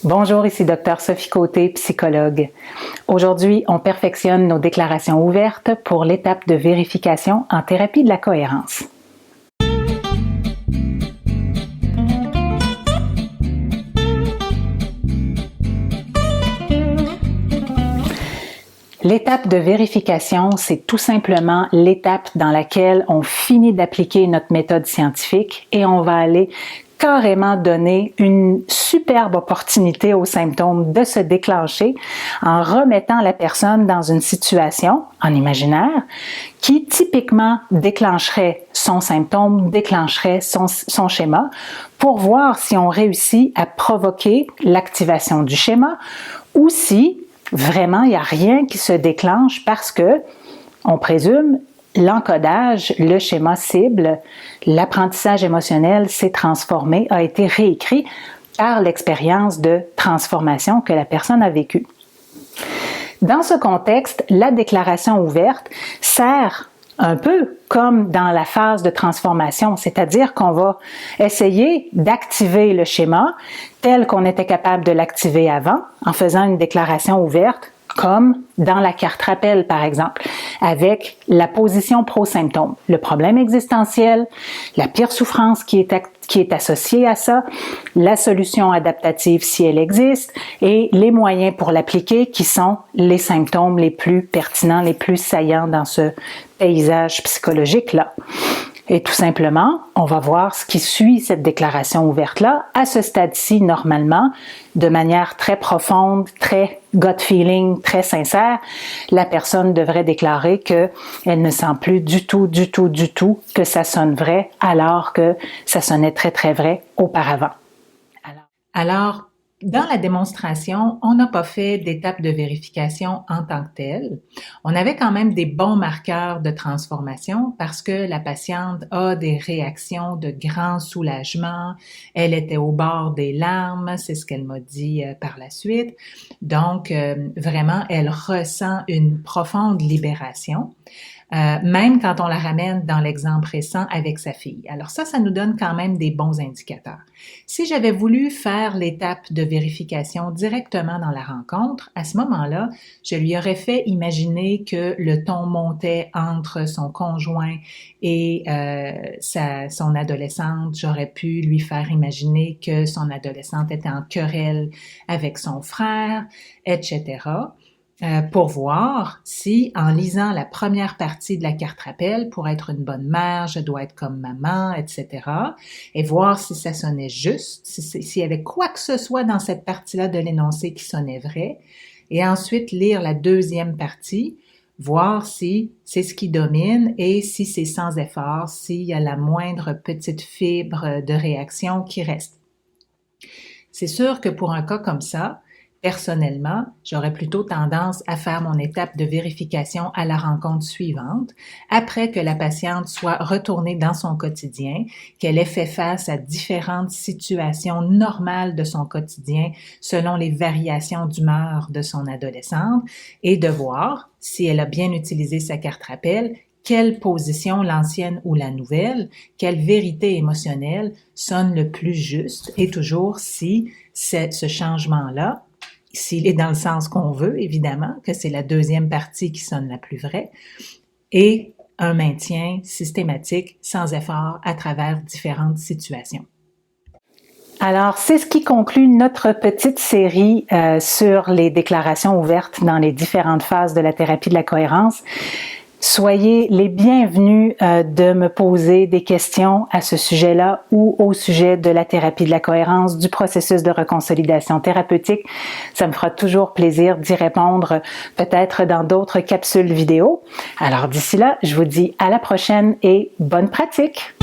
Bonjour, ici Dr Sophie Côté, psychologue. Aujourd'hui, on perfectionne nos déclarations ouvertes pour l'étape de vérification en thérapie de la cohérence. L'étape de vérification, c'est tout simplement l'étape dans laquelle on finit d'appliquer notre méthode scientifique et on va aller carrément donner une superbe opportunité aux symptômes de se déclencher en remettant la personne dans une situation, en imaginaire, qui typiquement déclencherait son symptôme, déclencherait son schéma, pour voir si on réussit à provoquer l'activation du schéma ou si vraiment il n'y a rien qui se déclenche parce que, on présume, l'encodage, le schéma cible, l'apprentissage émotionnel s'est transformé, a été réécrit par l'expérience de transformation que la personne a vécue. Dans ce contexte, la déclaration ouverte sert un peu comme dans la phase de transformation, c'est-à-dire qu'on va essayer d'activer le schéma tel qu'on était capable de l'activer avant en faisant une déclaration ouverte, comme dans la carte rappel, par exemple, avec la position pro-symptôme, le problème existentiel, la pire souffrance qui est associée à ça, la solution adaptative si elle existe, et les moyens pour l'appliquer qui sont les symptômes les plus pertinents, les plus saillants dans ce paysage psychologique-là. Et tout simplement, on va voir ce qui suit cette déclaration ouverte-là. À ce stade-ci, normalement, de manière très profonde, très gut feeling, très sincère, la personne devrait déclarer qu'elle ne sent plus du tout que ça sonne vrai, alors que ça sonnait très, très vrai auparavant. Alors, dans la démonstration, on n'a pas fait d'étape de vérification en tant que telle. On avait quand même des bons marqueurs de transformation parce que la patiente a des réactions de grand soulagement. Elle était au bord des larmes, c'est ce qu'elle m'a dit par la suite. Donc, vraiment, elle ressent une profonde libération. Même quand on la ramène dans l'exemple récent avec sa fille. Alors ça nous donne quand même des bons indicateurs. Si j'avais voulu faire l'étape de vérification directement dans la rencontre, à ce moment-là, je lui aurais fait imaginer que le ton montait entre son conjoint et son adolescente. J'aurais pu lui faire imaginer que son adolescente était en querelle avec son frère, etc., pour voir si, en lisant la première partie de la carte rappel, pour être une bonne mère, je dois être comme maman, etc., et voir si ça sonnait juste, s'il y avait quoi que ce soit dans cette partie-là de l'énoncé qui sonnait vrai, et ensuite lire la deuxième partie, voir si c'est ce qui domine et si c'est sans effort, s'il y a la moindre petite fibre de réaction qui reste. C'est sûr que pour un cas comme ça, personnellement, j'aurais plutôt tendance à faire mon étape de vérification à la rencontre suivante, après que la patiente soit retournée dans son quotidien, qu'elle ait fait face à différentes situations normales de son quotidien selon les variations d'humeur de son adolescente, et de voir si elle a bien utilisé sa carte rappel, quelle position, l'ancienne ou la nouvelle, quelle vérité émotionnelle sonne le plus juste, et toujours si ce changement-là, s'il est dans le sens qu'on veut, évidemment, que c'est la deuxième partie qui sonne la plus vraie, et un maintien systématique, sans effort, à travers différentes situations. Alors, c'est ce qui conclut notre petite série sur les déclarations ouvertes dans les différentes phases de la thérapie de la cohérence. Soyez les bienvenus de me poser des questions à ce sujet-là ou au sujet de la thérapie de la cohérence, du processus de reconsolidation thérapeutique. Ça me fera toujours plaisir d'y répondre, peut-être dans d'autres capsules vidéo. Alors d'ici là, je vous dis à la prochaine et bonne pratique!